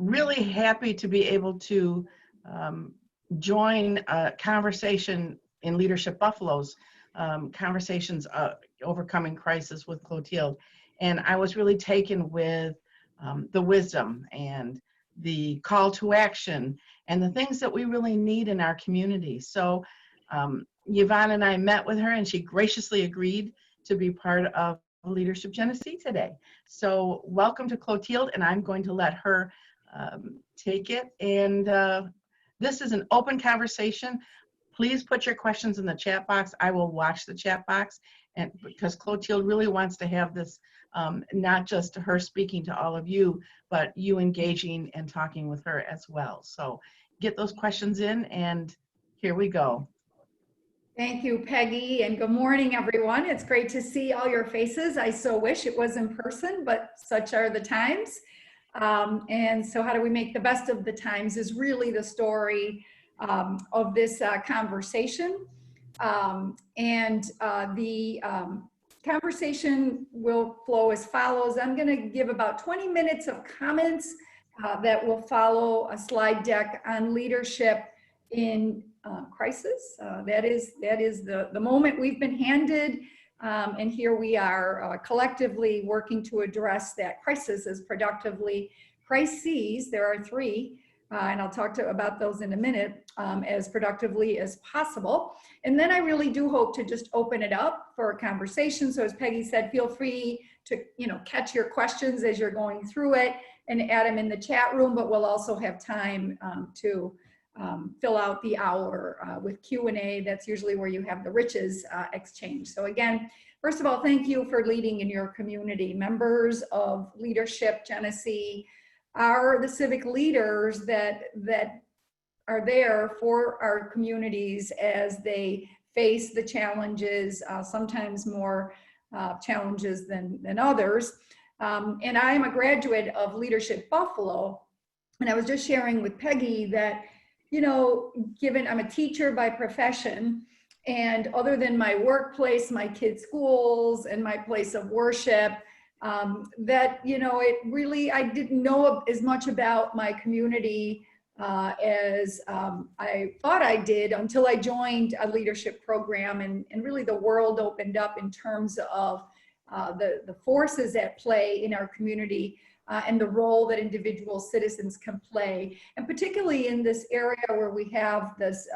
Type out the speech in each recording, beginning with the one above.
really happy to be able to join a conversation in Leadership Buffalo's conversations overcoming crisis with Clotilde. And I was really taken with the wisdom and the call to action and the things that we really need in our community. So Yvonne and I met with her and she graciously agreed to be part of Leadership Genesee today. So welcome to Clotilde, and I'm going to let her take it. And this is an open conversation. Please put your questions in the chat box. I will watch the chat box, and because Clotilde really wants to have this, not just her speaking to all of you, but you engaging and talking with her as well. So get those questions in, and here we go. Thank you, Peggy, and good morning, everyone. It's great to see all your faces. I so wish it was in person, but such are the times. And so how do we make the best of the times is really the story of this conversation. The conversation will flow as follows. I'm going to give about 20 minutes of comments that will follow a slide deck on leadership in crisis. That is the moment we've been handed, and here we are collectively working to address that crisis as productively. Crises, there are three, and I'll talk about those in a minute, as productively as possible. And then I really do hope to just open it up for a conversation. So as Peggy said, feel free to catch your questions as you're going through it and add them in the chat room, but we'll also have time to fill out the hour with Q&A. That's usually where you have the riches exchange. So again, first of all, thank you for leading in your community. Members of Leadership Genesee are the civic leaders that are there for our communities as they face the challenges, sometimes more challenges than others. And I am a graduate of Leadership Buffalo, and I was just sharing with Peggy that given I'm a teacher by profession, and other than my workplace, my kids' schools, and my place of worship, it really, I didn't know as much about my community as I thought I did until I joined a leadership program, and really the world opened up in terms of the forces at play in our community. And the role that individual citizens can play, and particularly in this area where we have this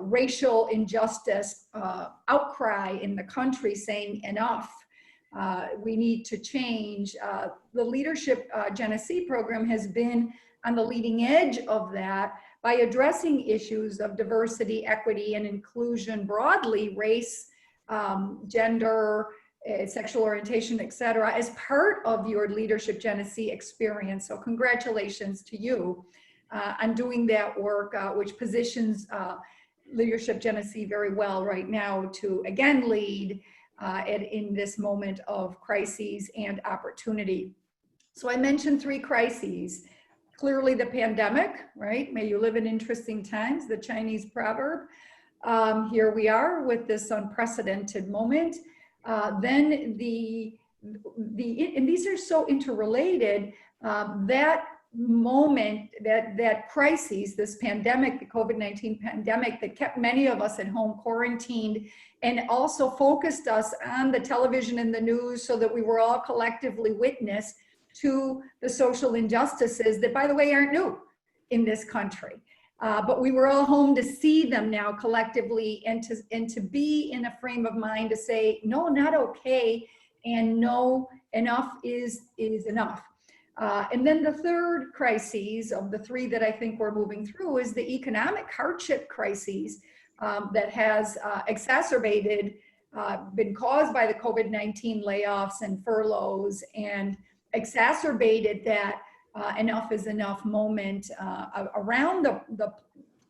racial injustice outcry in the country saying enough, we need to change. The Leadership Genesee program has been on the leading edge of that by addressing issues of diversity, equity, and inclusion broadly, race, gender, sexual orientation, etc., as part of your Leadership Genesee experience. So congratulations to you on doing that work, which positions Leadership Genesee very well right now to again lead in this moment of crises and opportunity. So I mentioned three crises. Clearly the pandemic, right? May you live in interesting times, the Chinese proverb. Here we are with this unprecedented moment. Then and these are so interrelated, that moment, that crisis, this pandemic, the COVID-19 pandemic that kept many of us at home quarantined and also focused us on the television and the news so that we were all collectively witness to the social injustices that, by the way, aren't new in this country. But we were all home to see them now collectively and to be in a frame of mind to say, no, not okay, and no, enough is enough. And then the third crisis of the three that I think we're moving through is the economic hardship crises that has exacerbated, been caused by the COVID-19 layoffs and furloughs, and exacerbated that enough is enough moment around the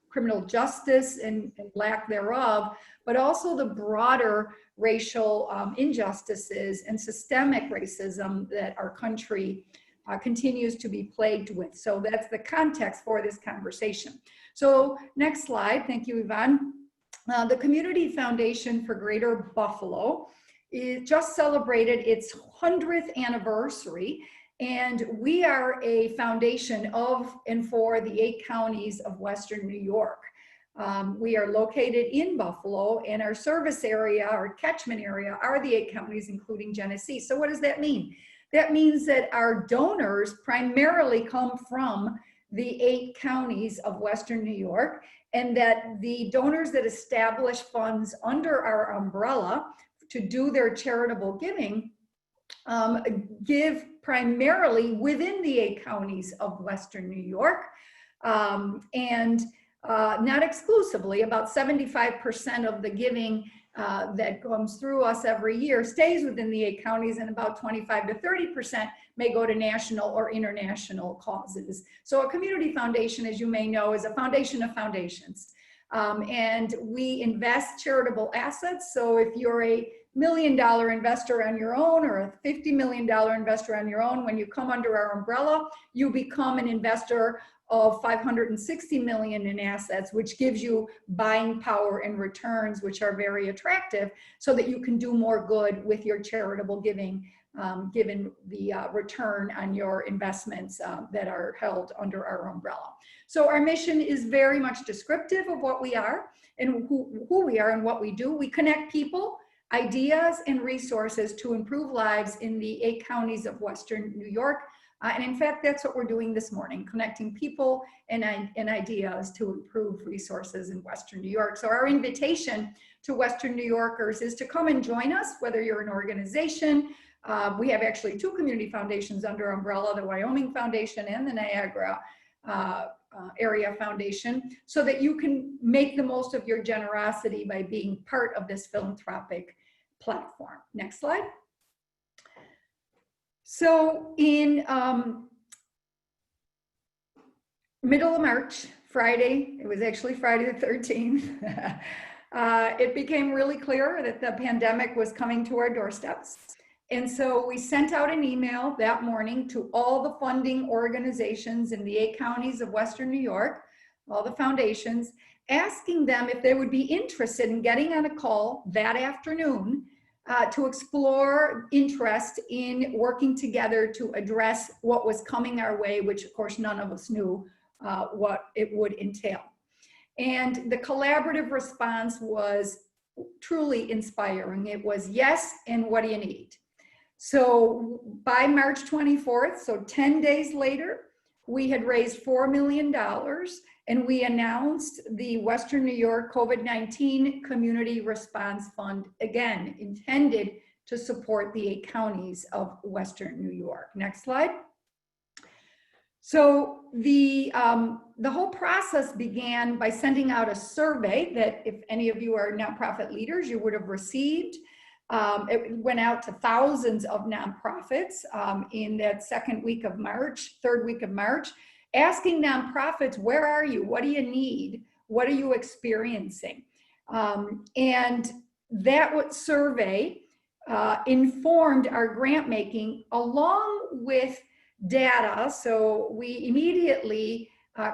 criminal justice and lack thereof, but also the broader racial injustices and systemic racism that our country continues to be plagued with. So that's the context for this conversation. So next slide, thank you, Yvonne. The Community Foundation for Greater Buffalo just celebrated its 100th anniversary. And we are a foundation of and for the 8 counties of Western New York. We are located in Buffalo, and our service area, our catchment area, are the 8 counties, including Genesee. So what does that mean? That means that our donors primarily come from the 8 counties of Western New York, and that the donors that establish funds under our umbrella to do their charitable giving give primarily within the 8 counties of Western New York, and not exclusively. About 75% of the giving that comes through us every year stays within the 8 counties, and about 25 to 30% may go to national or international causes. So a community foundation, as you may know, is a foundation of foundations. And we invest charitable assets. So if you're a $1 million investor on your own, or a $50 million investor on your own, when you come under our umbrella, you become an investor of $560 million in assets, which gives you buying power and returns, which are very attractive, so that you can do more good with your charitable giving, given the return on your investments that are held under our umbrella. So our mission is very much descriptive of what we are and who we are and what we do. We connect people, ideas, and resources to improve lives in the 8 counties of Western New York. And in fact, that's what we're doing this morning, connecting people and ideas to improve resources in Western New York. So our invitation to Western New Yorkers is to come and join us, whether you're an organization. We have actually 2 community foundations under umbrella, the Wyoming Foundation and the Niagara Area Foundation, so that you can make the most of your generosity by being part of this philanthropic platform. Next slide. So in middle of March, Friday, it was actually Friday the 13th, it became really clear that the pandemic was coming to our doorsteps. And so we sent out an email that morning to all the funding organizations in the 8 counties of Western New York, all the foundations, asking them if they would be interested in getting on a call that afternoon to explore interest in working together to address what was coming our way, which of course none of us knew what it would entail. And the collaborative response was truly inspiring. It was, yes, and what do you need? So by March 24th, so 10 days later, we had raised $4 million, and we announced the Western New York COVID-19 Community Response Fund, again, intended to support the 8 counties of Western New York. Next slide. So the whole process began by sending out a survey that, if any of you are nonprofit leaders, you would have received. It went out to thousands of nonprofits in that third week of March, asking nonprofits, where are you? What do you need? What are you experiencing? And that survey informed our grant making along with data. So we immediately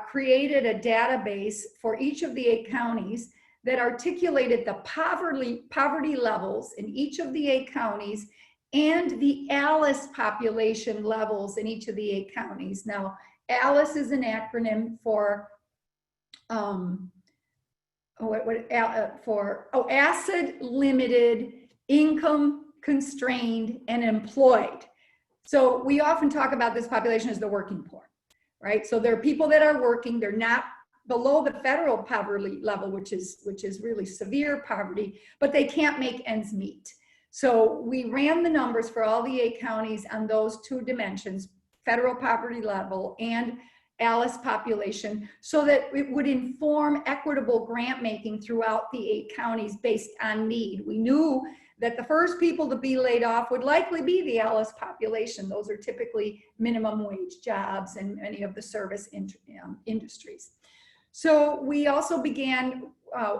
created a database for each of the 8 counties that articulated the poverty levels in each of the 8 counties and the ALICE population levels in each of the 8 counties. Now, ALICE is an acronym for acid limited, income constrained, and employed. So we often talk about this population as the working poor, right? So there are people that are working, they're not below the federal poverty level, which is really severe poverty, but they can't make ends meet. So we ran the numbers for all the 8 counties on those 2 dimensions, federal poverty level and ALICE population, so that it would inform equitable grant making throughout the 8 counties based on need. We knew that the first people to be laid off would likely be the ALICE population. Those are typically minimum wage jobs and many of the service industries. So we also began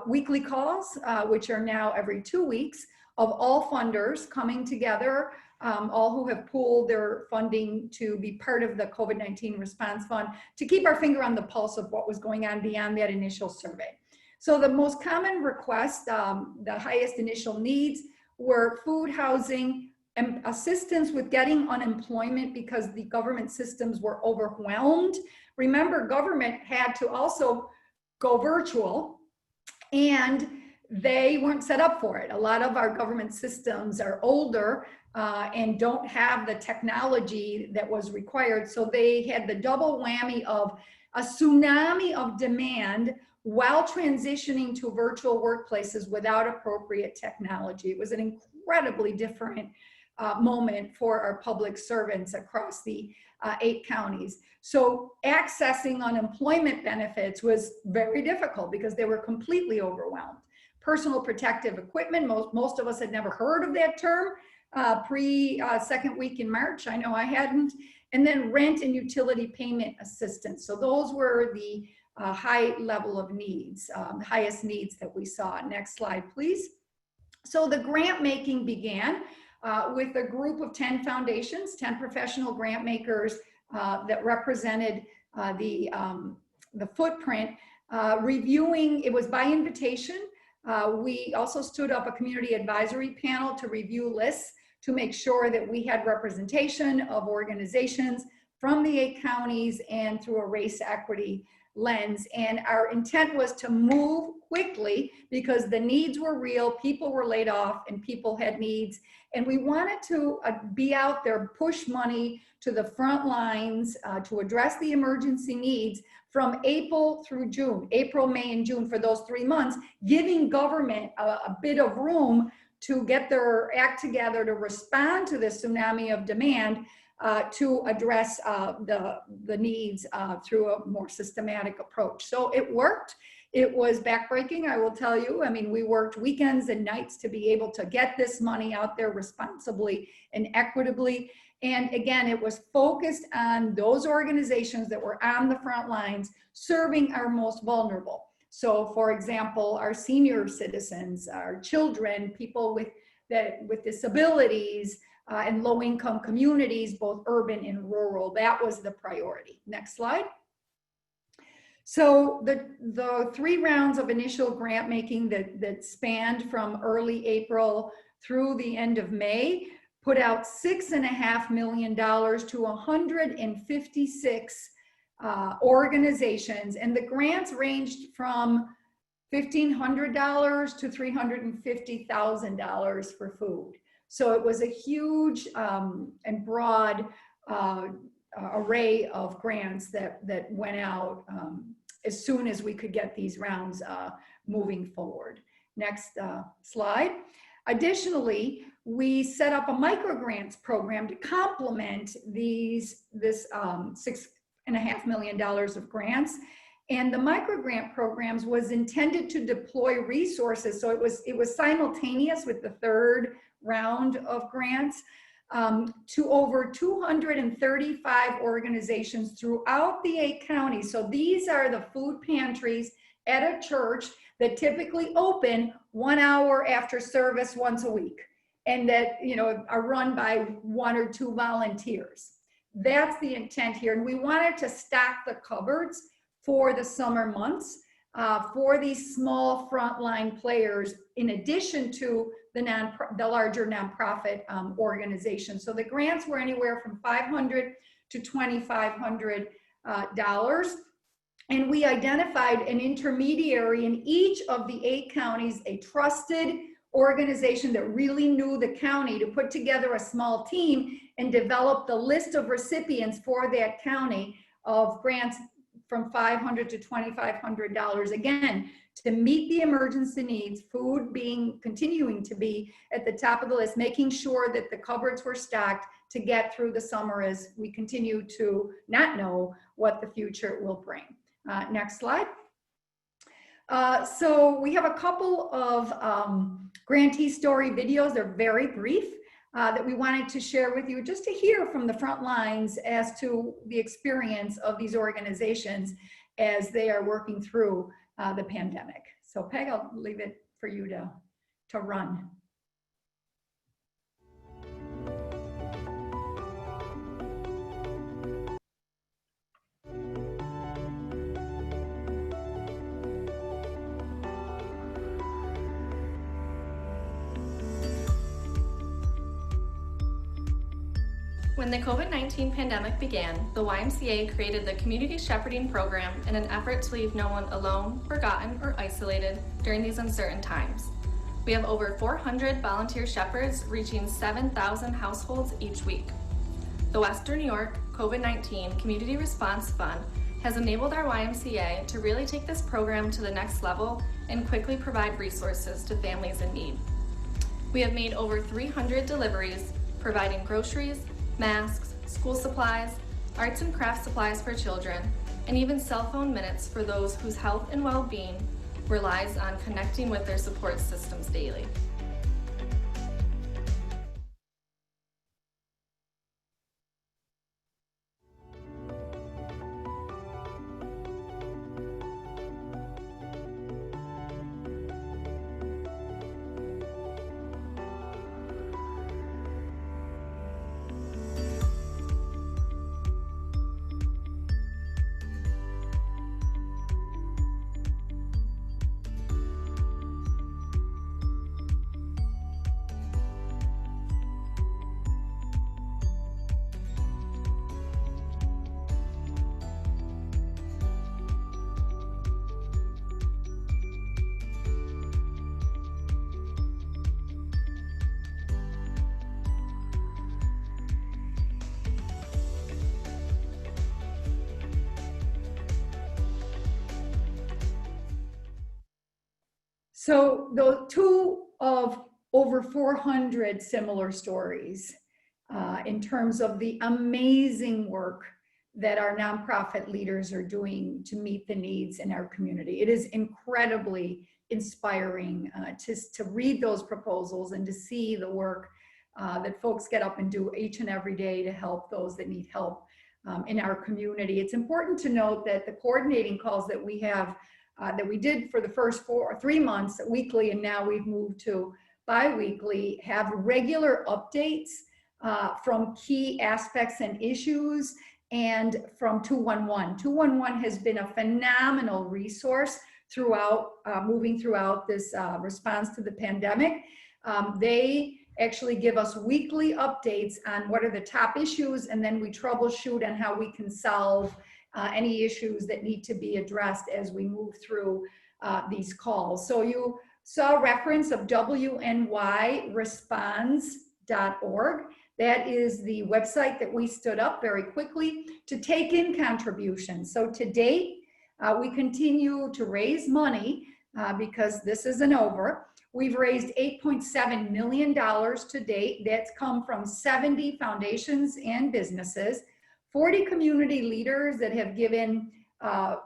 weekly calls, which are now every 2 weeks, of all funders coming together, all who have pooled their funding to be part of the COVID-19 Response Fund, to keep our finger on the pulse of what was going on beyond that initial survey. So the most common requests, the highest initial needs, were food, housing, assistance with getting unemployment because the government systems were overwhelmed. Remember, government had to also go virtual, and they weren't set up for it. A lot of our government systems are older and don't have the technology that was required. So they had the double whammy of a tsunami of demand while transitioning to virtual workplaces without appropriate technology. It was an incredibly different moment for our public servants across the 8 counties. So accessing unemployment benefits was very difficult because they were completely overwhelmed. Personal protective equipment, most of us had never heard of that term second week in March. I know I hadn't. And then rent and utility payment assistance. So those were the high level of needs, the highest needs that we saw. Next slide, please. So the grant making began with a group of 10 foundations, 10 professional grant makers that represented the footprint, reviewing. It was by invitation. We also stood up a community advisory panel to review lists to make sure that we had representation of organizations from the 8 counties and through a race equity lens. And our intent was to move quickly because the needs were real, people were laid off, and people had needs. And we wanted to be out there, push money to the front lines to address the emergency needs from April through June, April, May, and June, for those 3 months, giving government a bit of room to get their act together to respond to this tsunami of demand, to address the needs through a more systematic approach. So it worked. It was backbreaking, I will tell you. I mean, we worked weekends and nights to be able to get this money out there responsibly and equitably. And again, it was focused on those organizations that were on the front lines serving our most vulnerable. So for example, our senior citizens, our children, people with disabilities, and low-income communities, both urban and rural. That was the priority. Next slide. So the 3 rounds of initial grant making that spanned from early April through the end of May put out $6.5 million to 156 organizations, and the grants ranged from $1,500 to $350,000 for food. So it was a huge and broad array of grants that went out as soon as we could get these rounds moving forward. Next slide. Additionally, we set up a microgrants program to complement this $6.5 million of grants. And the microgrant programs was intended to deploy resources. So it was simultaneous with the 3rd round of grants to over 235 organizations throughout the 8 counties. So these are the food pantries at a church that typically open 1 hour after service once a week, and that, you know, are run by 1 or 2 volunteers. That's the intent here. And we wanted to stock the cupboards for the summer months for these small frontline players, in addition to the larger nonprofit organizations. So the grants were anywhere from $500 to $2,500. And we identified an intermediary in each of the 8 counties, a trusted organization that really knew the county, to put together a small team and develop the list of recipients for that county of grants from $500 to $2,500, again, to meet the emergency needs, food continuing to be at the top of the list, making sure that the cupboards were stocked to get through the summer as we continue to not know what the future will bring. Next slide. So we have a couple of grantee story videos. They're very brief, that we wanted to share with you, just to hear from the front lines as to the experience of these organizations as they are working through the pandemic. So Peg, I'll leave it for you to run. When the COVID-19 pandemic began, the YMCA created the Community Shepherding Program in an effort to leave no one alone, forgotten, or isolated during these uncertain times. We have over 400 volunteer shepherds reaching 7,000 households each week. The Western New York COVID-19 Community Response Fund has enabled our YMCA to really take this program to the next level and quickly provide resources to families in need. We have made over 300 deliveries, providing groceries, masks, school supplies, arts and crafts supplies for children, and even cell phone minutes for those whose health and well-being relies on connecting with their support systems daily. So the two of over 400 similar stories in terms of the amazing work that our nonprofit leaders are doing to meet the needs in our community. It is incredibly inspiring to read those proposals and to see the work that folks get up and do each and every day to help those that need help in our community. It's important to note that the coordinating calls that we have that we did for the first 3 months weekly, and now we've moved to bi-weekly, have regular updates from key aspects and issues, and from 211. 211 has been a phenomenal resource throughout, moving throughout this response to the pandemic. They actually give us weekly updates on what are the top issues, and then we troubleshoot on how we can solve any issues that need to be addressed as we move through these calls. So you saw a reference of WNYresponds.org. That is the website that we stood up very quickly to take in contributions. So to date, we continue to raise money because this isn't over. We've raised $8.7 million to date. That's come from 70 foundations and businesses, 40 community leaders that have given 4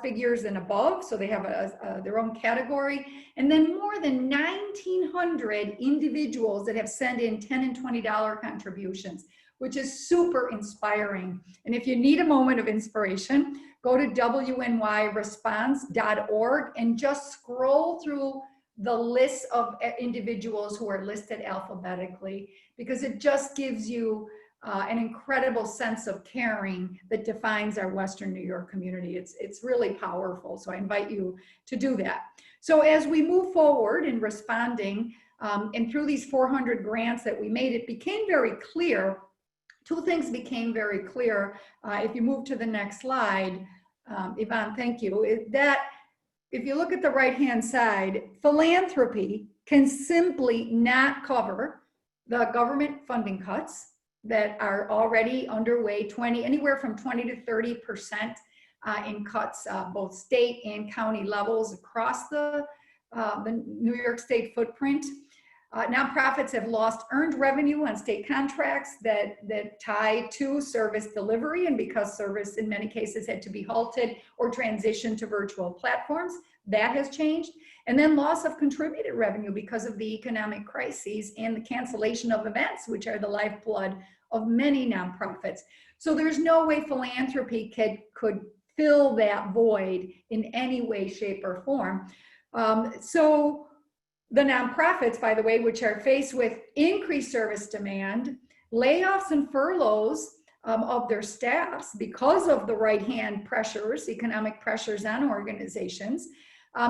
figures and above, so they have their own category, and then more than 1,900 individuals that have sent in $10 and $20 contributions, which is super inspiring. And if you need a moment of inspiration, go to WNYresponse.org and just scroll through the list of individuals who are listed alphabetically, because it just gives you an incredible sense of caring that defines our Western New York community. It's really powerful. So I invite you to do that. So as we move forward in responding, and through these 400 grants that we made, it became very clear. 2 things became very clear. If you move to the next slide, Yvonne, thank you. That if you look at the right-hand side, philanthropy can simply not cover the government funding cuts that are already underway, anywhere from 20 to 30% in cuts, both state and county levels across the New York State footprint. Nonprofits have lost earned revenue on state contracts that tie to service delivery, and because service in many cases had to be halted or transitioned to virtual platforms, that has changed. And then loss of contributed revenue because of the economic crises and the cancellation of events, which are the lifeblood of many nonprofits. So there's no way philanthropy could fill that void in any way, shape, or form. So the nonprofits, by the way, which are faced with increased service demand, layoffs and furloughs of their staffs because of the right-hand pressures, economic pressures on organizations,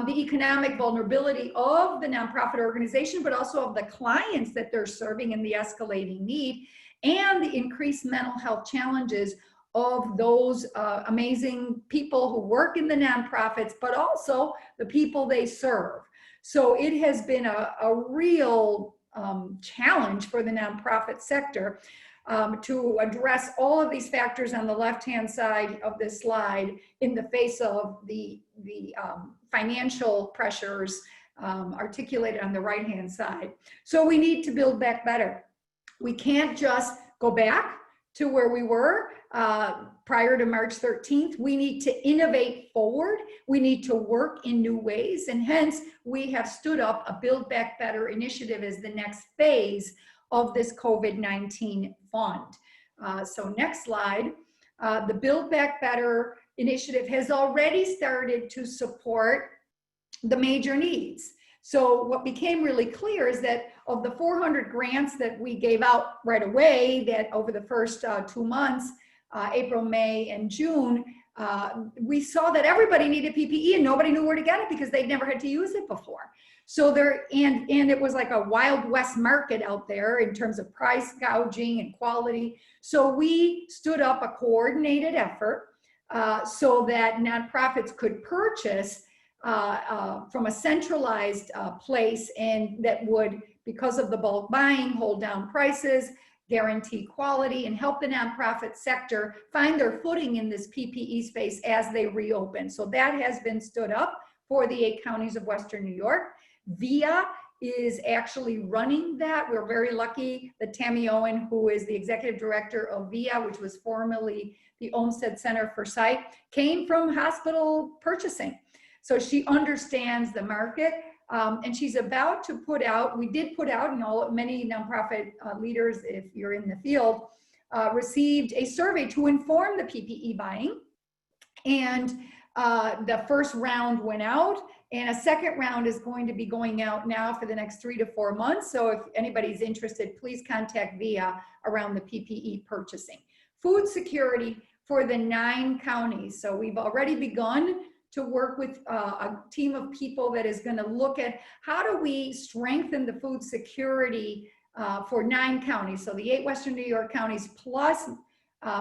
the economic vulnerability of the nonprofit organization, but also of the clients that they're serving and the escalating need. and the increased mental health challenges of those amazing people who work in the nonprofits, but also the people they serve. So it has been a real challenge for the nonprofit sector to address all of these factors on the left-hand side of this slide in the face of the financial pressures articulated on the right-hand side. So we need to build back better. We can't just go back to where we were prior to March 13th. We need to innovate forward. We need to work in new ways. And hence, we have stood up a Build Back Better initiative as the next phase of this COVID-19 fund. So next slide. The Build Back Better initiative has already started to support the major needs. So what became really clear is that of the 400 grants that we gave out right away, that over the first 2 months, April, May, and June, we saw that everybody needed PPE and nobody knew where to get it because they'd never had to use it before. So and it was like a Wild West market out there in terms of price gouging and quality. So we stood up a coordinated effort so that nonprofits could purchase from a centralized place, and that would, because of the bulk buying, hold down prices, guarantee quality, and help the nonprofit sector find their footing in this PPE space as they reopen. So that has been stood up for the 8 counties of Western New York. VIA is actually running that. We're very lucky that Tammy Owen, who is the executive director of VIA, which was formerly the Olmsted Center for Sight, came from hospital purchasing. So she understands the market, and she's about to put out, we did put out, many nonprofit leaders, if you're in the field, received a survey to inform the PPE buying. And the first round went out, and a second round is going to be going out now for the next 3 to 4 months. So if anybody's interested, please contact VIA around the PPE purchasing. Food security for the 9 counties. So we've already begun to work with a team of people that is going to look at how do we strengthen the food security for 9 counties, so the 8 Western New York counties plus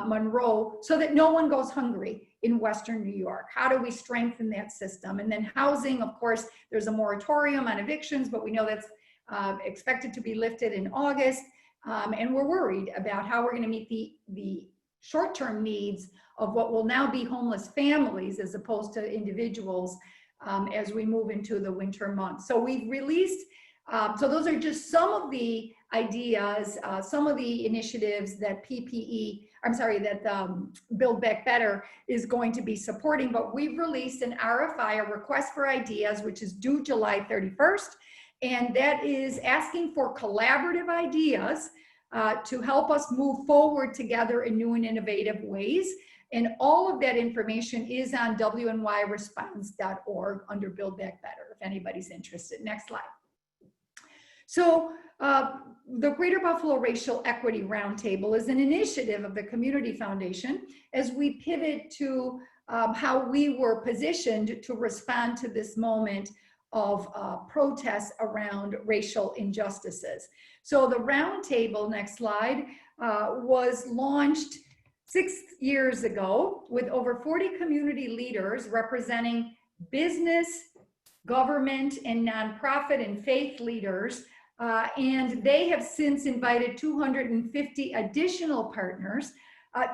Monroe, so that no one goes hungry in Western New York. How do we strengthen that system? And then housing, of course, there's a moratorium on evictions, but we know that's expected to be lifted in August, and we're worried about how we're going to meet the short-term needs of what will now be homeless families as opposed to individuals as we move into the winter months. So we've released, so those are just some of the ideas, some of the initiatives that Build Back Better is going to be supporting, but we've released an RFI, a request for ideas, which is due July 31st. And that is asking for collaborative ideas to help us move forward together in new and innovative ways. And all of that information is on wnyresponse.org under Build Back Better, if anybody's interested. Next slide. So the Greater Buffalo Racial Equity Roundtable is an initiative of the Community Foundation as we pivot to how we were positioned to respond to this moment of protests around racial injustices. So the roundtable, next slide, was launched 6 years ago with over 40 community leaders representing business, government, and nonprofit and faith leaders. And they have since invited 250 additional partners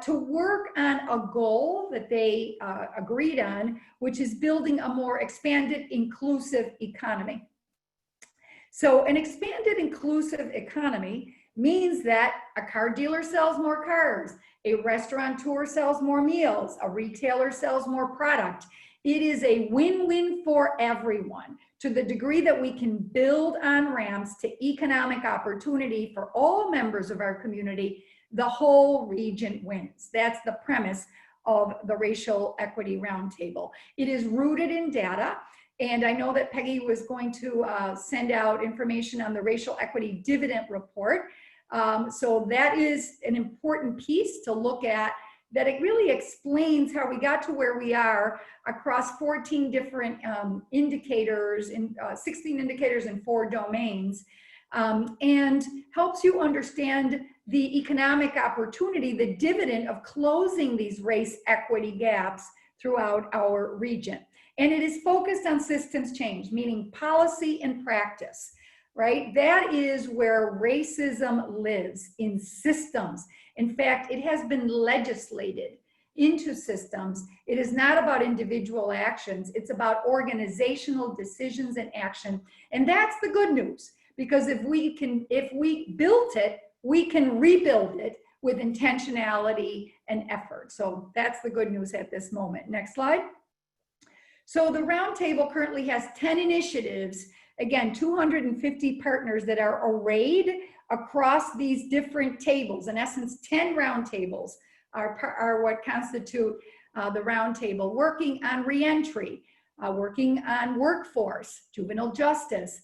to work on a goal that they agreed on, which is building a more expanded, inclusive economy. So an expanded, inclusive economy means that a car dealer sells more cars, a restaurateur sells more meals, a retailer sells more product. It is a win-win for everyone. To the degree that we can build on ramps to economic opportunity for all members of our community, the whole region wins. That's the premise of the Racial Equity Roundtable. It is rooted in data, and I know that Peggy was going to send out information on the Racial Equity Dividend Report. So that is an important piece to look at, that it really explains how we got to where we are across 14 different indicators, in 16 indicators in 4 domains. and helps you understand the economic opportunity, the dividend of closing these race equity gaps throughout our region. And it is focused on systems change, meaning policy and practice, right? That is where racism lives, in systems. In fact, it has been legislated into systems. It is not about individual actions. It's about organizational decisions and action. And that's the good news, because if we built it, we can rebuild it with intentionality and effort. So that's the good news at this moment. Next slide. So the roundtable currently has 10 initiatives, again, 250 partners that are arrayed across these different tables. In essence, 10 roundtables are what constitute the roundtable, working on reentry, working on workforce, juvenile justice,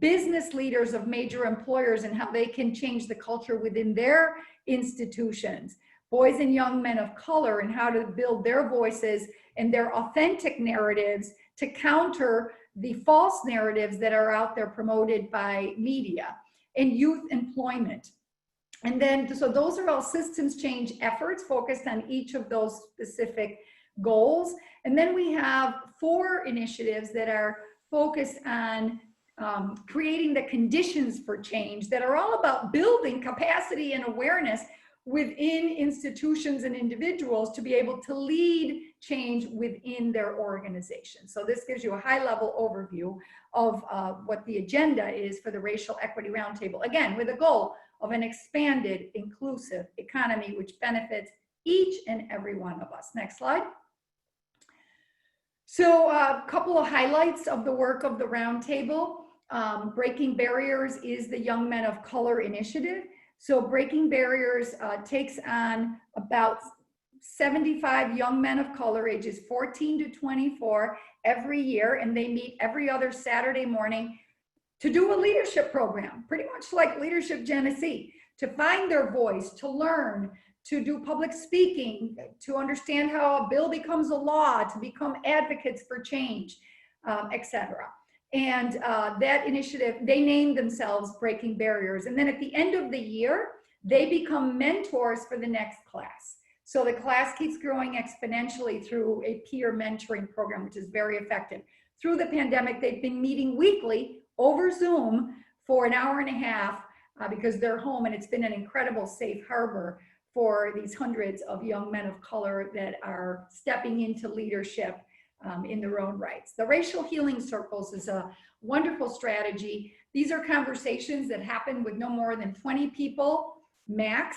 business leaders of major employers and how they can change the culture within their institutions, boys and young men of color and how to build their voices and their authentic narratives to counter the false narratives that are out there promoted by media, and youth employment. And then, so those are all systems change efforts focused on each of those specific goals. And then we have 4 initiatives that are focused on creating the conditions for change that are all about building capacity and awareness within institutions and individuals to be able to lead change within their organization. So this gives you a high-level overview of what the agenda is for the Racial Equity Roundtable. Again, with a goal of an expanded, inclusive economy which benefits each and every one of us. Next slide. So a couple of highlights of the work of the roundtable. Breaking Barriers is the Young Men of Color initiative. So Breaking Barriers takes on about 75 young men of color, ages 14 to 24, every year, and they meet every other Saturday morning to do a leadership program, pretty much like Leadership Genesee, to find their voice, to learn, to do public speaking, to understand how a bill becomes a law, to become advocates for change, etc. And that initiative, they named themselves Breaking Barriers. And then at the end of the year, they become mentors for the next class. So the class keeps growing exponentially through a peer mentoring program, which is very effective. Through the pandemic, they've been meeting weekly over Zoom for an hour and a half because they're home, and it's been an incredible safe harbor for these hundreds of young men of color that are stepping into leadership in their own rights. The Racial Healing Circles is a wonderful strategy. These are conversations that happen with no more than 20 people max,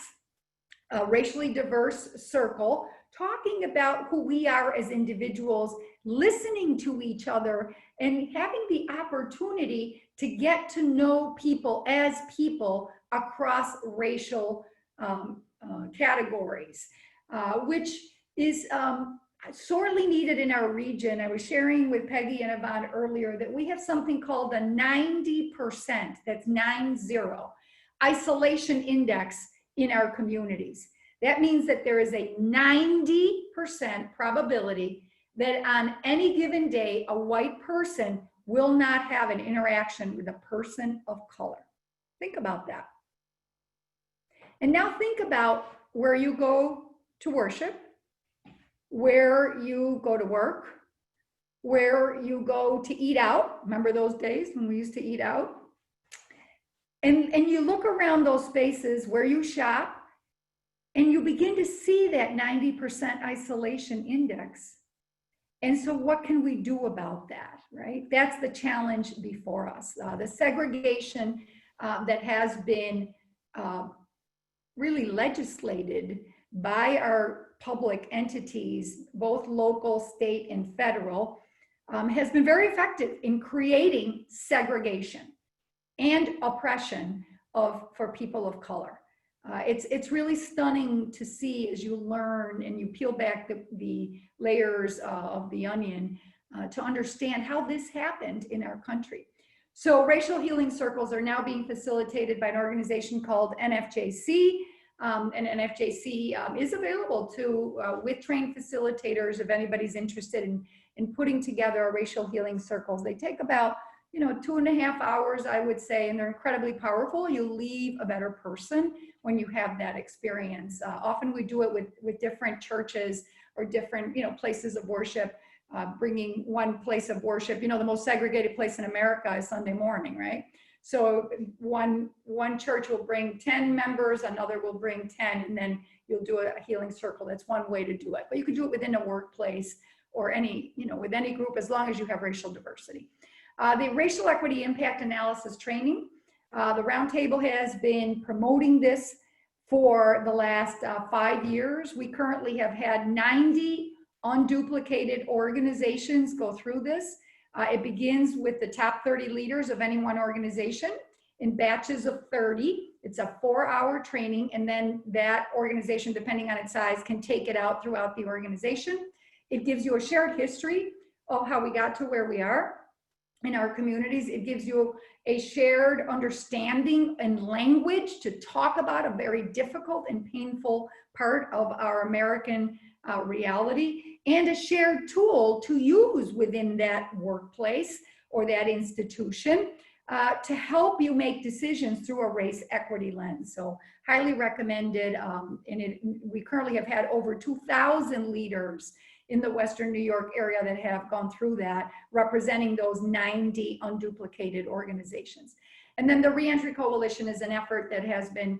a racially diverse circle, talking about who we are as individuals, listening to each other, and having the opportunity to get to know people as people across racial categories, which is sorely needed in our region. I was sharing with Peggy and Yvonne earlier that we have something called the 90%, that's 90, isolation index in our communities. That means that there is a 90% probability that on any given day, a white person will not have an interaction with a person of color. Think about that. And now think about where you go to worship, where you go to work, where you go to eat out. Remember those days when we used to eat out? And you look around those spaces where you shop, and you begin to see that 90% isolation index. And so what can we do about that, right? That's the challenge before us. The segregation that has been really legislated by our public entities, both local, state, and federal, has been very effective in creating segregation and oppression for people of color. It's really stunning to see as you learn and you peel back the layers of the onion to understand how this happened in our country. So Racial Healing Circles are now being facilitated by an organization called NFJC. And NFJC is available to with trained facilitators if anybody's interested in putting together a Racial Healing Circles. They take about 2.5 hours, I would say, and they're incredibly powerful. You leave a better person when you have that experience. Often we do it with different churches or different, places of worship, bringing one place of worship. The most segregated place in America is Sunday morning, right? So one church will bring 10 members, another will bring 10, and then you'll do a healing circle. That's one way to do it. But you can do it within a workplace or with any group, as long as you have racial diversity. The racial equity impact analysis training, the Roundtable has been promoting this for the last 5 years. We currently have had 90 unduplicated organizations go through this. It begins with the top 30 leaders of any one organization in batches of 30. It's a 4-hour training, and then that organization, depending on its size, can take it out throughout the organization. It gives you a shared history of how we got to where we are in our communities. It gives you a shared understanding and language to talk about a very difficult and painful part of our American reality, and a shared tool to use within that workplace or that institution to help you make decisions through a race equity lens. So highly recommended. We currently have had over 2,000 leaders in the Western New York area that have gone through that, representing those 90 unduplicated organizations. And then the Reentry Coalition is an effort that has been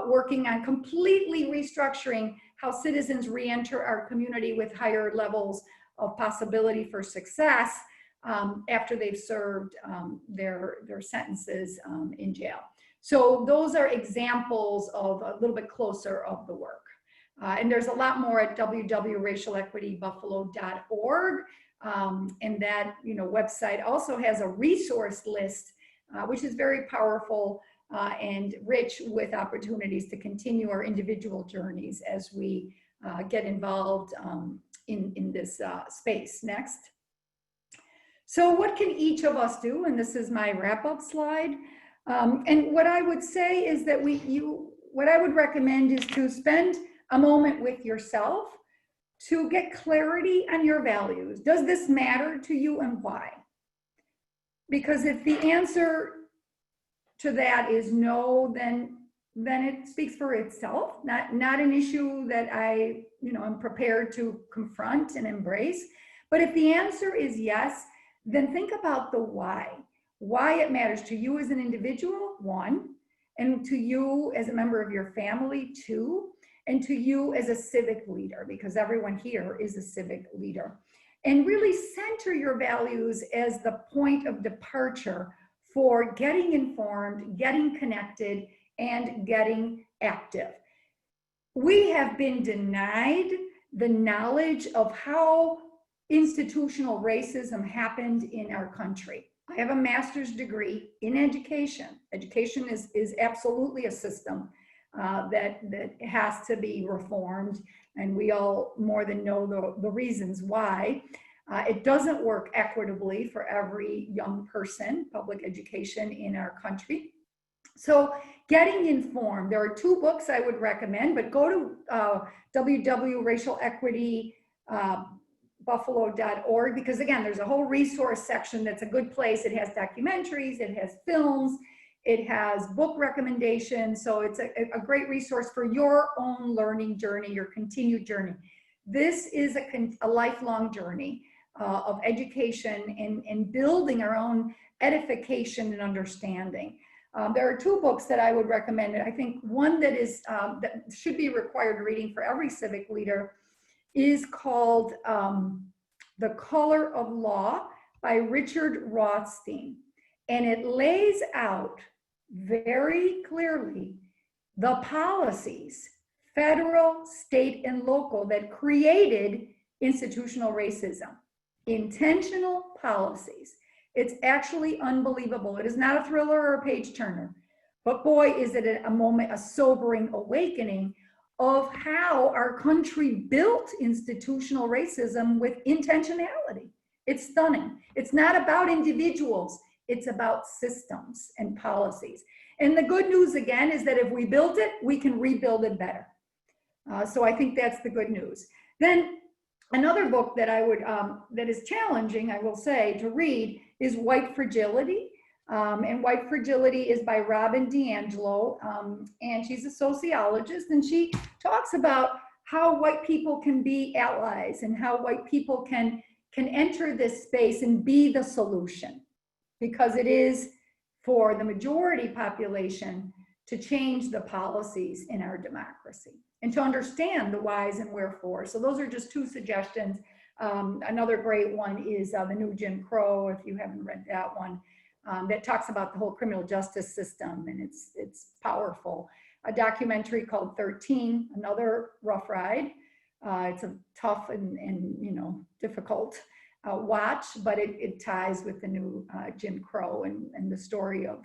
working on completely restructuring how citizens reenter our community with higher levels of possibility for success after they've served their sentences in jail. So those are examples of a little bit closer of the work. And there's a lot more at www.racialequitybuffalo.org. And that website also has a resource list, which is very powerful and rich with opportunities to continue our individual journeys as we get involved in this space. Next. So what can each of us do? And this is my wrap-up slide. And what I would say is that what I would recommend is to spend a moment with yourself to get clarity on your values. Does this matter to you, and why? Because if the answer to that is no, then it speaks for itself. Not an issue that I am prepared to confront and embrace. But if the answer is yes, then think about the why it matters to you as an individual, 1, and to you as a member of your family, 2, and to you as a civic leader, because everyone here is a civic leader. And really center your values as the point of departure for getting informed, getting connected, and getting active. We have been denied the knowledge of how institutional racism happened in our country. I have a master's degree in education. Education is absolutely a system that has to be reformed, and we all more than know the reasons why. It doesn't work equitably for every young person, public education in our country. So getting informed, there are 2 books I would recommend, but go to www.racialequitybuffalo.org, because again, there's a whole resource section that's a good place. It has documentaries, it has films, it has book recommendations. So it's a great resource for your own learning journey, your continued journey. This is a lifelong journey of education and building our own edification and understanding. There are 2 books that I would recommend. I think one that should be required reading for every civic leader is called The Color of Law by Richard Rothstein. And it lays out very clearly the policies, federal, state, and local, that created institutional racism. Intentional policies. It's actually unbelievable. It is not a thriller or a page turner, but boy, is it a sobering awakening of how our country built institutional racism with intentionality. It's stunning. It's not about individuals. It's about systems and policies. And the good news, again, is that if we build it, we can rebuild it better. So I think that's the good news. Then Another book that I would, that is challenging, I will say, to read is White Fragility. And White Fragility is by Robin DiAngelo, and she's a sociologist, and she talks about how white people can be allies and how white people can enter this space and be the solution, because it is for the majority population to change the policies in our democracy and to understand the whys and wherefore. So those are just two suggestions. Another great one is The New Jim Crow, if you haven't read that one, that talks about the whole criminal justice system, and it's powerful. A documentary called 13, another rough ride. It's a tough and you know, difficult watch, but it ties with the new Jim Crow and the story of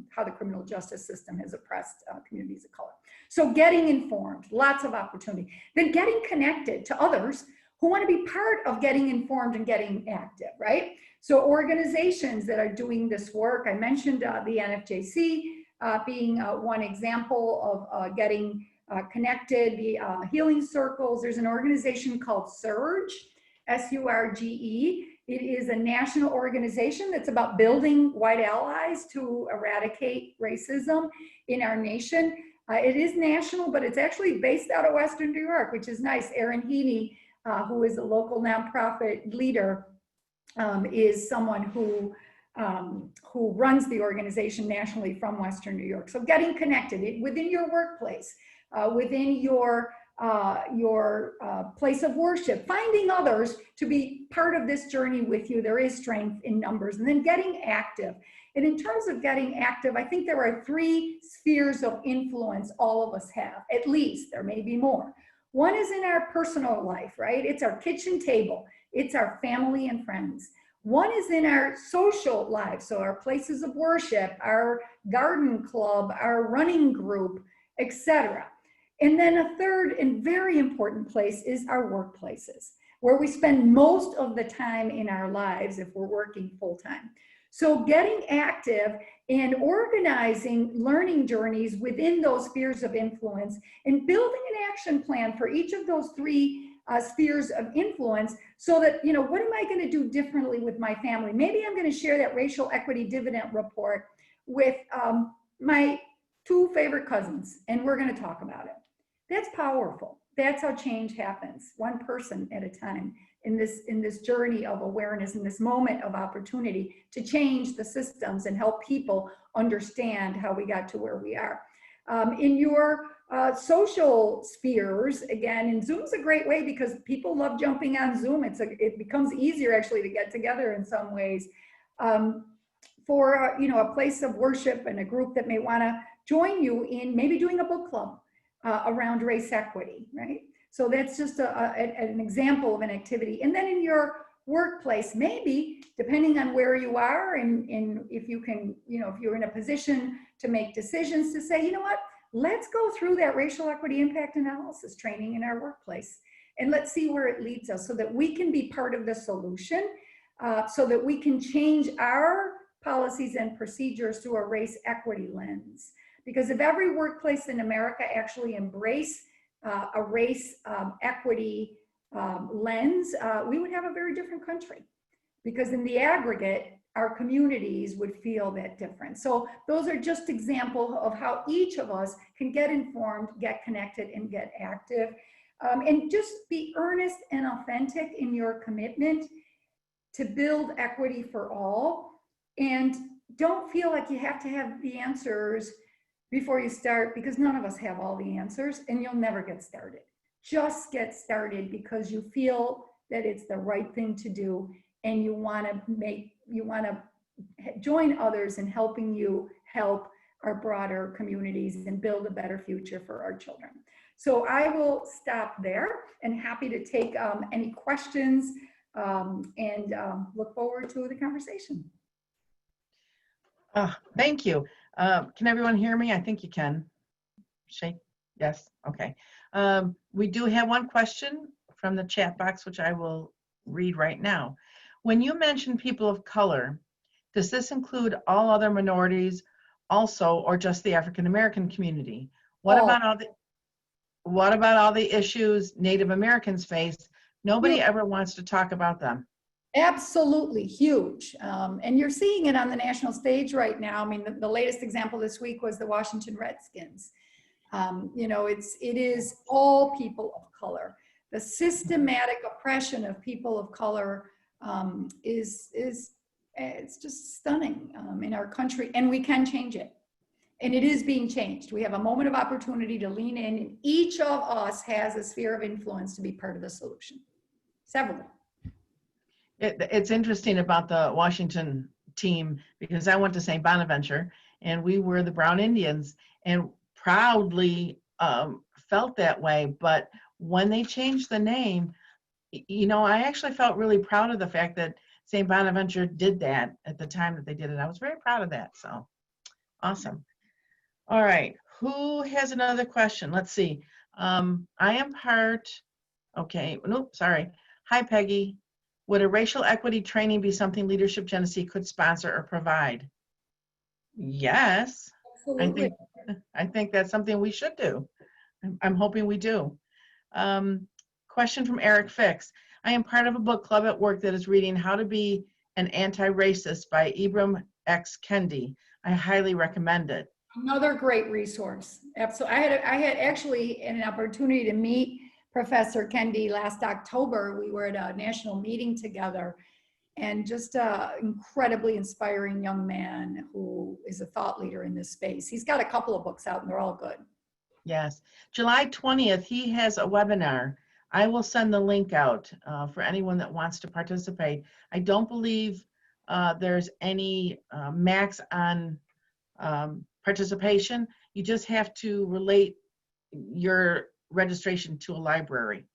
how the criminal justice system has oppressed communities of color. So getting informed, lots of opportunity. Then getting connected to others who want to be part of getting informed and getting active, right? So organizations that are doing this work, I mentioned the NFJC being one example of getting connected, the healing circles. There's an organization called SURGE, S-U-R-G-E. It is a national organization that's about building white allies to eradicate racism in our nation. It is national, but it's actually based out of Western New York, which is nice. Erin Heaney, who is a local nonprofit leader, is someone who runs the organization nationally from Western New York. So getting connected within your workplace, within your place of worship, finding others to be part of this journey with you. There is strength in numbers. And then getting active. And in terms of getting active, I think there are 3 spheres of influence all of us have, at least. There may be more. One is in our personal life, right? It's our kitchen table. It's our family and friends. One is in our social lives, so our places of worship, our garden club, our running group, etc. And then a third and very important place is our workplaces, where we spend most of the time in our lives if we're working full-time. So getting active and organizing learning journeys within those spheres of influence and building an action plan for each of those 3 spheres of influence, so that, you know, what am I going to do differently with my family? Maybe I'm going to share that racial equity dividend report with my 2 favorite cousins, and we're going to talk about it. That's powerful. That's how change happens, one person at a time in this journey of awareness, in this moment of opportunity to change the systems and help people understand how we got to where we are. In your social spheres, again, and Zoom's a great way because people love jumping on Zoom. It becomes easier actually to get together in some ways. For you know, a place of worship and a group that may want to join you in maybe doing a book club around race equity, right? So that's just an example of an activity. And then in your workplace, maybe depending on where you are and if you can, you know, if you're in a position to make decisions, to say, you know what, let's go through that racial equity impact analysis training in our workplace and let's see where it leads us, so that we can be part of the solution, so that we can change our policies and procedures through a race equity lens. Because if every workplace in America actually embrace a race equity lens, we would have a very different country. Because in the aggregate, our communities would feel that difference. So those are just examples of how each of us can get informed, get connected, and get active. And just be earnest and authentic in your commitment to build equity for all. And don't feel like you have to have the answers before you start, because none of us have all the answers and you'll never get started. Just get started because you feel that it's the right thing to do, and you want to join others in helping you help our broader communities and build a better future for our children. So I will stop there and happy to take any questions and look forward to the conversation. Thank you. Can everyone hear me? I think you can. Shake. Yes. Okay. We do have one question from the chat box, which I will read right now. When you mention people of color, does this include all other minorities also, or just the African American community? What about all the issues Native Americans face Nobody ever wants to talk about them. Absolutely huge. And you're seeing it on the national stage right now. I mean, the latest example this week was the Washington Redskins. You know, it is all people of color. The systematic oppression of people of color it's just stunning in our country, and we can change it. And it is being changed. We have a moment of opportunity to lean in, and each of us has a sphere of influence to be part of the solution. Several. It's interesting about the Washington team because I went to St. Bonaventure and we were the Brown Indians and proudly felt that way. But when they changed the name, you know, I actually felt really proud of the fact that St. Bonaventure did that at the time that they did it. I was very proud of that. So awesome. All right. Who has another question? Let's see. I am part. Okay. Nope. Sorry. Hi, Peggy. Would a racial equity training be something Leadership Genesee could sponsor or provide? Yes. Absolutely. I think that's something we should do. I'm hoping we do. Question from Eric Fix. I am part of a book club at work that is reading How to Be an Anti-Racist by Ibram X. Kendi. I highly recommend it. Another great resource. Absolutely. I had actually an opportunity to meet Professor Kendi last October. We were at a national meeting together, and just an incredibly inspiring young man who is a thought leader in this space. He's got a couple of books out and they're all good. Yes. July 20th, he has a webinar. I will send the link out for anyone that wants to participate. I don't believe there's any max on participation. You just have to relate your registration to a library,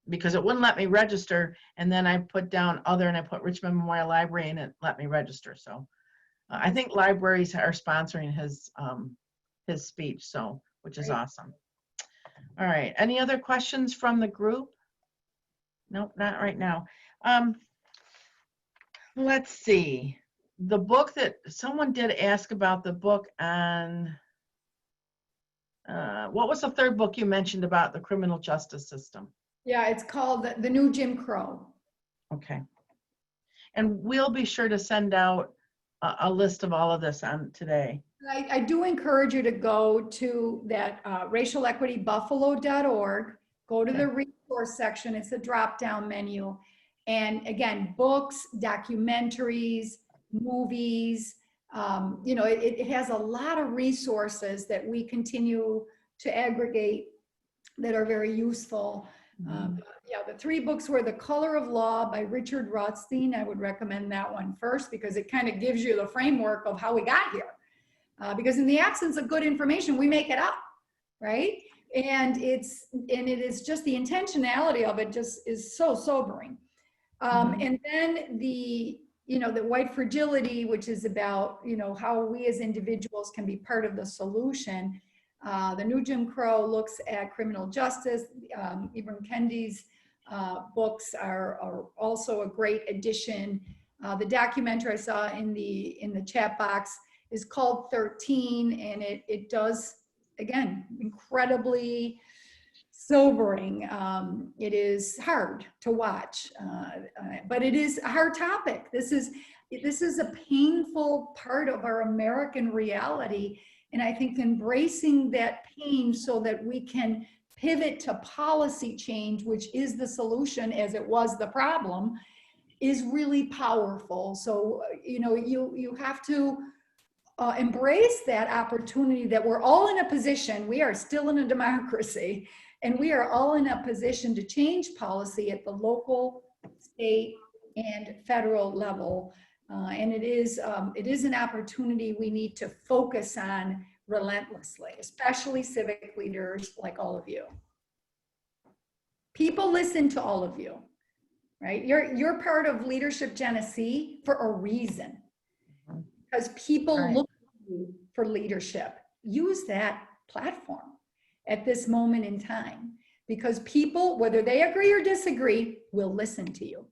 because it wouldn't let me register, and then I put down other and I put Richmond Memorial Library and it let me register. So I think libraries are sponsoring his speech, so which is awesome. All right, any other questions from the group? Nope, not right now. Let's see, the book that someone did ask about, the book on what was the third book you mentioned about the criminal justice system? Yeah, it's called The New Jim Crow. Okay. And we'll be sure to send out a list of all of this on today. I do encourage you to go to that racialequitybuffalo.org, go to the resource section. It's a drop-down menu. And again, books, documentaries, movies, you know, it has a lot of resources that we continue to aggregate that are very useful. Yeah, the three books were The Color of Law by Richard Rothstein. I would recommend that one first because it kind of gives you the framework of how we got here. Because in the absence of good information, we make it up, right? And it is just the intentionality of it just is so sobering. And then the White Fragility, which is about, you know, how we as individuals can be part of the solution. The New Jim Crow looks at criminal justice. Ibram Kendi's books are also a great addition. The documentary I saw in the chat box is called 13, and it does, again, incredibly sobering. It is hard to watch, but it is a hard topic. This is a painful part of our American reality. And I think embracing that pain so that we can pivot to policy change, which is the solution as it was the problem, is really powerful. So, you know, you have to embrace that opportunity that we're all in a position, we are still in a democracy, and we are all in a position to change policy at the local, state, and federal level. And it is an opportunity we need to focus on relentlessly, especially civic leaders like all of you. People listen to all of you, right? You're part of Leadership Genesee for a reason, because people look to you for leadership. Use that platform at this moment in time, because people, whether they agree or disagree, will listen to you.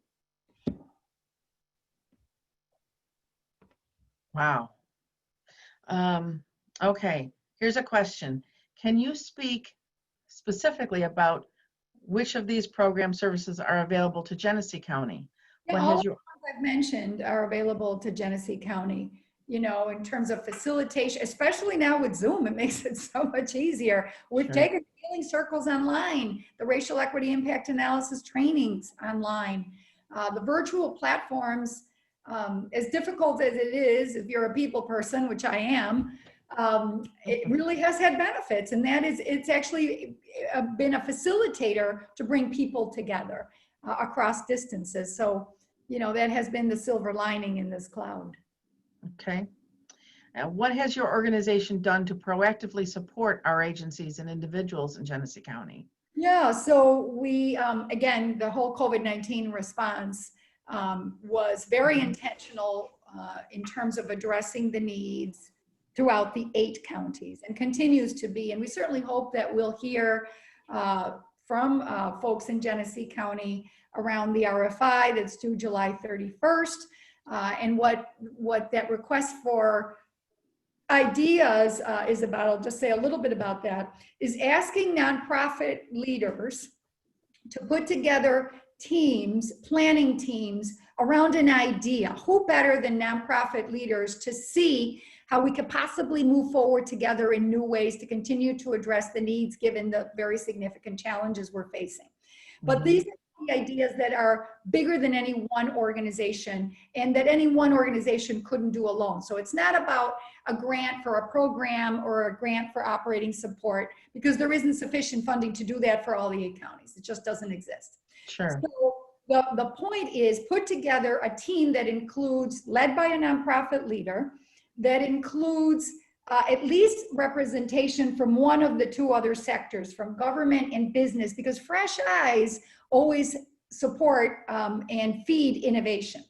Wow. Okay, here's a question. Can you speak specifically about which of these program services are available to Genesee County? What All has of the your, ones I've mentioned are available to Genesee County. You know, in terms of facilitation, especially now with Zoom, it makes it so much easier. We've Sure. taken healing circles online, the racial equity impact analysis trainings online, the virtual platforms, as difficult as it is, if you're a people person, which I am, it really has had benefits. And that is, it's actually been a facilitator to bring people together across distances. So, you know, that has been the silver lining in this cloud. okay. What has your organization done to proactively support our agencies and individuals in Genesee County? Yeah, so we, again, the whole COVID-19 response was very intentional in terms of addressing the needs throughout the 8 counties and continues to be. And we certainly hope that we'll hear from folks in Genesee County around the RFI that's due July 31st. And what that request for ideas is about, I'll just say a little bit about that, is asking nonprofit leaders to put together teams, planning teams around an idea. Who better than nonprofit leaders to see how we could possibly move forward together in new ways to continue to address the needs given the very significant challenges we're facing. But these are the ideas that are bigger than any one organization and that any one organization couldn't do alone. So it's not about a grant for a program or a grant for operating support, because there isn't sufficient funding to do that for all the 8 counties. It just doesn't exist. Sure. So the point is put together a team that includes, led by a nonprofit leader, that includes at least representation from one of the 2 other sectors, from government and business, because fresh eyes always support and feed innovation.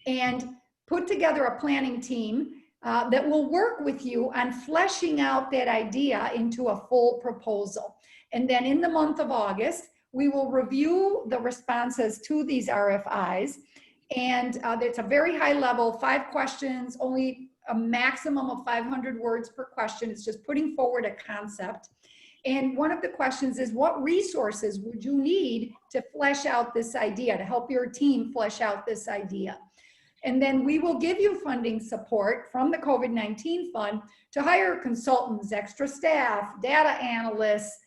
And put together a planning team that will work with you on fleshing out that idea into a full proposal. And then in the month of August, we will review the responses to these RFIs. And it's a very high level, 5 questions, only a maximum of 500 words per question. It's just putting forward a concept. And one of the questions is, what resources would you need to flesh out this idea, to help your team flesh out this idea? And then we will give you funding support from the COVID-19 fund to hire consultants, extra staff, data analysts,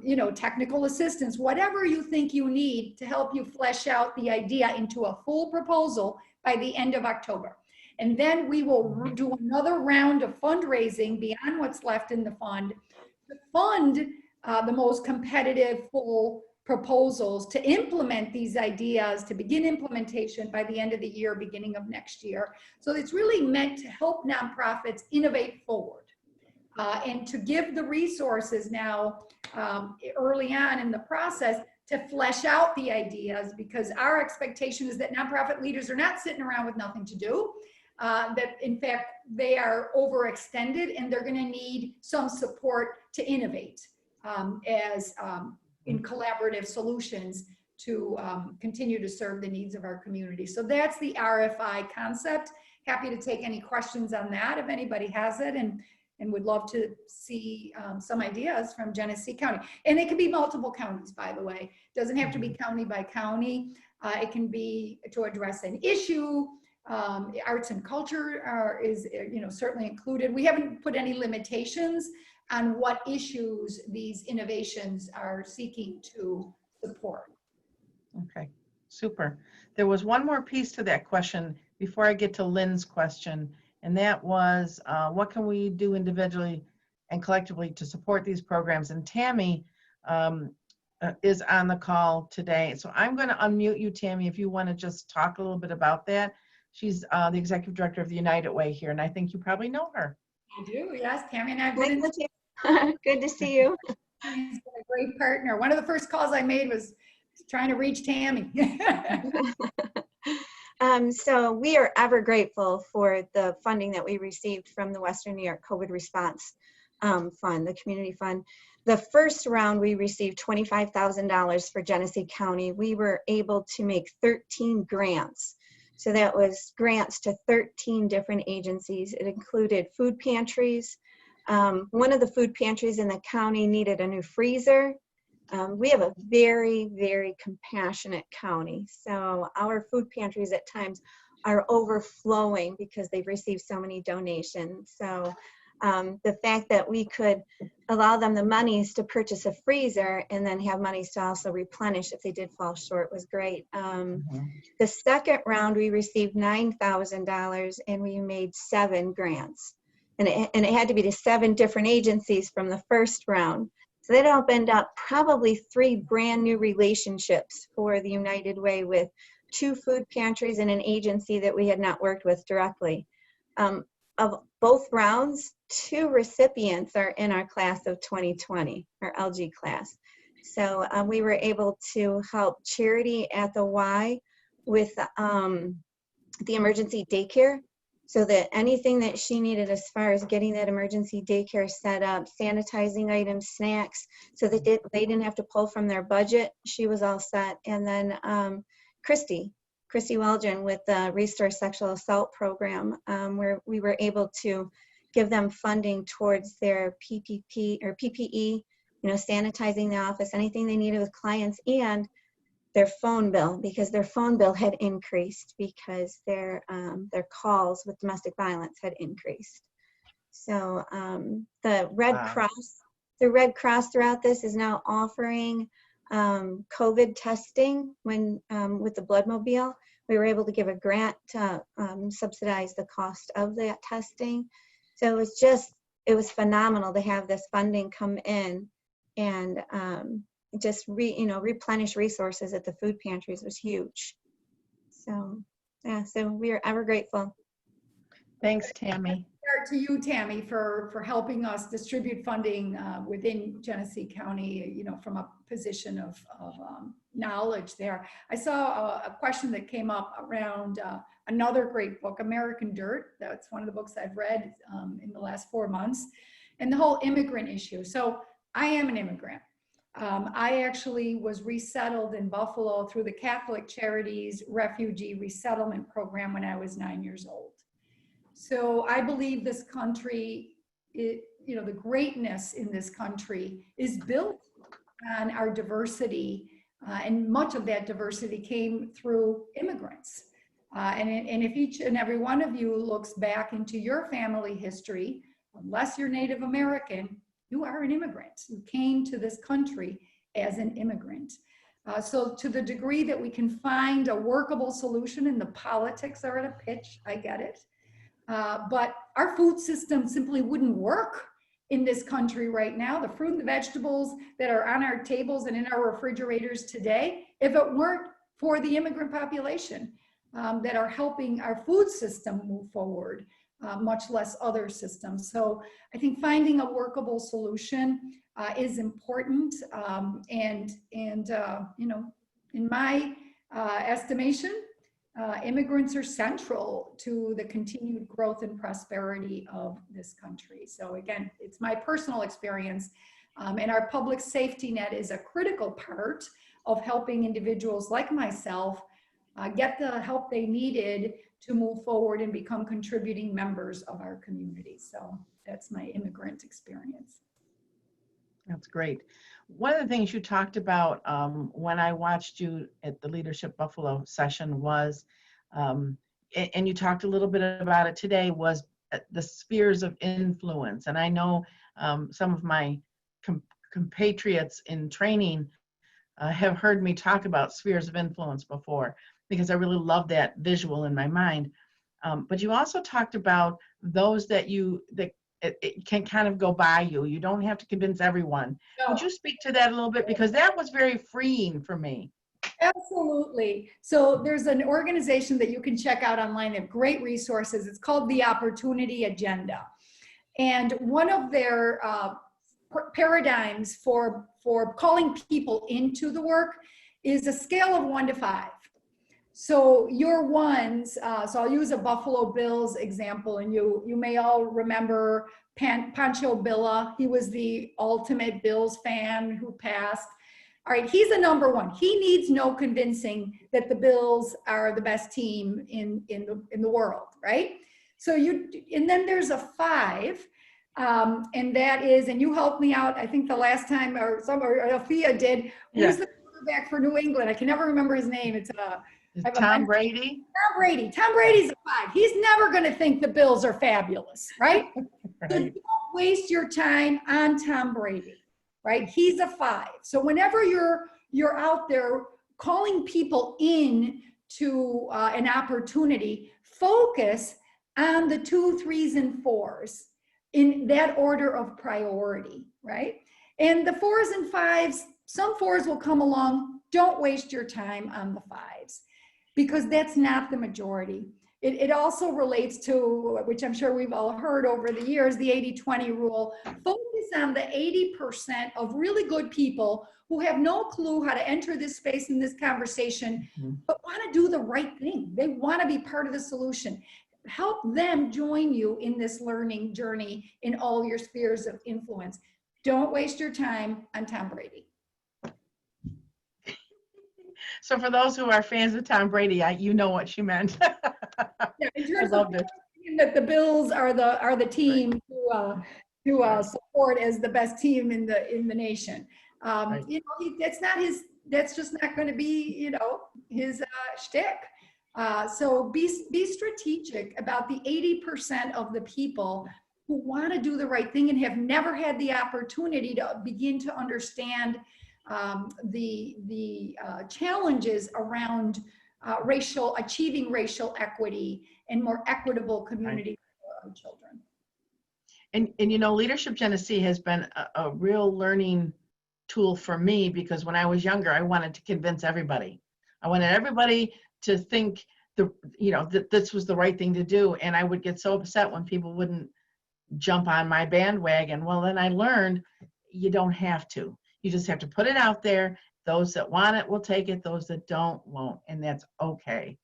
you know, technical assistance, whatever you think you need to help you flesh out the idea into a full proposal by the end of October. And then we will do another round of fundraising beyond what's left in the fund to fund the most competitive full proposals to implement these ideas, to begin implementation by the end of the year, beginning of next year. So it's really meant to help nonprofits innovate forward and to give the resources now early on in the process to flesh out the ideas, because our expectation is that nonprofit leaders are not sitting around with nothing to do. That in fact, they are overextended and they're going to need some support to innovate in collaborative solutions to continue to serve the needs of our community. So that's the RFI concept. Happy to take any questions on that if anybody has it, and would love to see some ideas from Genesee County. And it can be multiple counties, by the way. It doesn't have to be county by county. It can be to address an issue. Arts and culture is, you know, certainly included. We haven't put any limitations on what issues these innovations are seeking to support. Okay, super. There was one more piece to that question before I get to Lynn's question, and that was what can we do individually and collectively to support these programs? And Tammy is on the call today. So I'm going to unmute you, Tammy, if you want to just talk a little bit about that. She's the executive director of the United Way here, and I think you probably know her. I do, yes. Tammy and I have been Good to see you. She's been a great partner. One of the first calls I made was trying to reach Tammy. So we are ever grateful for the funding that we received from the Western New York COVID Response Fund, the community fund. The first round, we received $25,000 for Genesee County. We were able to make 13 grants. So that was grants to 13 different agencies. It included food pantries. One of the food pantries in the county needed a new freezer. We have a very, very compassionate county. So our food pantries at times are overflowing because they've received so many donations. So the fact that we could allow them the monies to purchase a freezer and then have monies to also replenish if they did fall short was great. The second round, we received $9,000 and we made 7 grants. And it had to be to 7 different agencies from the first round. So that opened up probably 3 brand new relationships for the United Way with 2 food pantries and an agency that we had not worked with directly. Of both rounds, 2 recipients are in our class of 2020, our LG class. So we were able to help Charity at the Y with the emergency daycare, so that anything that she needed as far as getting that emergency daycare set up, sanitizing items, snacks, so that they didn't have to pull from their budget, she was all set. And then Christy Weldron with the Restore Sexual Assault Program, where we were able to give them funding towards their PPP or PPE, sanitizing the office, anything they needed with clients, and their phone bill, because their phone bill had increased because their calls with domestic violence had increased. So the Red Cross throughout this is now offering COVID testing with the Bloodmobile. We were able to give a grant to subsidize the cost of that testing. So it was phenomenal to have this funding come in and just replenish resources at the food pantries was huge. So yeah, so we are ever grateful. Thanks, Tammy. To you, Tammy, for helping us distribute funding within Genesee County, from a position of knowledge there. I saw a question that came up around another great book, American Dirt. That's one of the books I've read in the last 4 months, and the whole immigrant issue. So I am an immigrant. I actually was resettled in Buffalo through the Catholic Charities Refugee Resettlement Program when I was 9 years old. So I believe this country, the greatness in this country is built on our diversity, and much of that diversity came through immigrants. And if each and every one of you looks back into your family history, unless you're Native American, you are an immigrant. You came to this country as an immigrant. So to the degree that we can find a workable solution, and the politics are at a pitch, I get it. But our food system simply wouldn't work in this country right now. The fruit and the vegetables that are on our tables and in our refrigerators today, if it weren't for the immigrant population that are helping our food system move forward, much less other systems. So I think finding a workable solution is important. And in my estimation, immigrants are central to the continued growth and prosperity of this country. So again, it's my personal experience, and our public safety net is a critical part of helping individuals like myself get the help they needed to move forward and become contributing members of our community. So that's my immigrant experience. That's great. One of the things you talked about when I watched you at the Leadership Buffalo session was, and you talked a little bit about it today, was the spheres of influence. And I know some of my compatriots in training have heard me talk about spheres of influence before, because I really love that visual in my mind. But you also talked about those that it can kind of go by you. You don't have to convince everyone. No. Would you speak to that a little bit? Because that was very freeing for me. Absolutely. So there's an organization that you can check out online. They have great resources. It's called the Opportunity Agenda. And one of their paradigms for calling people into the work is a scale of 1 to 5. So your ones, so I'll use a Buffalo Bills example, and you may all remember Pancho Villa. He was the ultimate Bills fan who passed. All right, he's a number 1. He needs no convincing that the Bills are the best team in the world, right? So and then there's a 5 And that is, and you helped me out, I think the last time, or Althea did. Who's the quarterback for New England? I can never remember his name. It's Tom Brady. Tom Brady. Tom Brady's a 5. He's never going to think the Bills are fabulous, right? Right. So don't waste your time on Tom Brady, right? He's a 5. So whenever you're out there calling people in to an opportunity, focus on the 2, 3s, and 4s in that order of priority, right? And the 4s and 5s, some 4s will come along. Don't waste your time on the 5s, because that's not the majority. It also relates to, which I'm sure we've all heard over the years, the 80-20 rule. Focus on the 80% of really good people who have no clue how to enter this space in this conversation, but want to do the right thing. They want to be part of the solution. Help them join you in this learning journey in all your spheres of influence. Don't waste your time on Tom Brady. So for those who are fans of Tom Brady, you know what she meant. Yeah, in terms I loved it. that the Bills are the team to support as the best team in the nation. Right. You know, that's just not going to be, you know, his shtick. So be strategic about the 80% of the people who want to do the right thing and have never had the opportunity to begin to understand the challenges around achieving racial equity and more equitable community for our children. And you know, Leadership Genesee has been a real learning tool for me, because when I was younger, I wanted to convince everybody. I wanted everybody to think that this was the right thing to do, and I would get so upset when people wouldn't jump on my bandwagon. Well, then I learned you don't have to. You just have to put it out there. Those that want it will take it. Those that don't won't, and that's okay.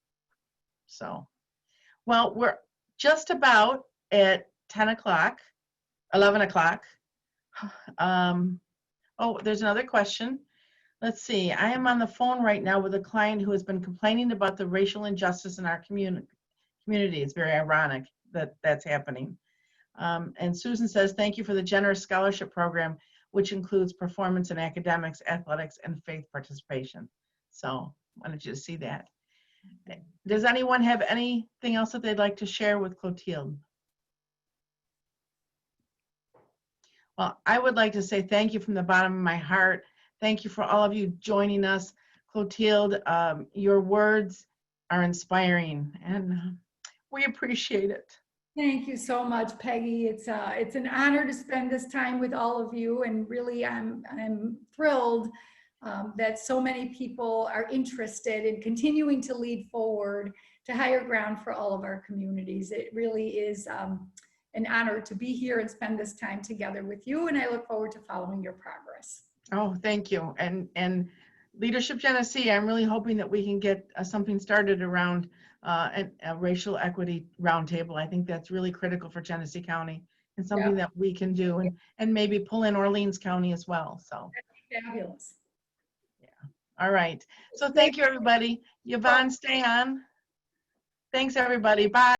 So, well, we're just about at 10 o'clock, 11 o'clock. Oh, there's another question. Let's see. I am on the phone right now with a client who has been complaining about the racial injustice in our community. It's very ironic that that's happening. And Susan says, thank you for the generous scholarship program, which includes performance in academics, athletics, and faith participation. So I wanted you to see that. Does anyone have anything else that they'd like to share with Clotilde? Well, I would like to say thank you from the bottom of my heart. Thank you for all of you joining us. Clotilde, your words are inspiring, and we appreciate it. Thank you so much, Peggy. It's an honor to spend this time with all of you, and really I'm thrilled that so many people are interested in continuing to lead forward to higher ground for all of our communities. It really is an honor to be here and spend this time together with you, and I look forward to following your progress. Oh, thank you. And Leadership Genesee, I'm really hoping that we can get something started around a racial equity roundtable. I think that's really critical for Genesee County, and something that we can do, and maybe pull in Orleans County as well. So fabulous. Yeah. All right. So thank you, everybody. Yvonne, stay on. Thanks, everybody. Bye.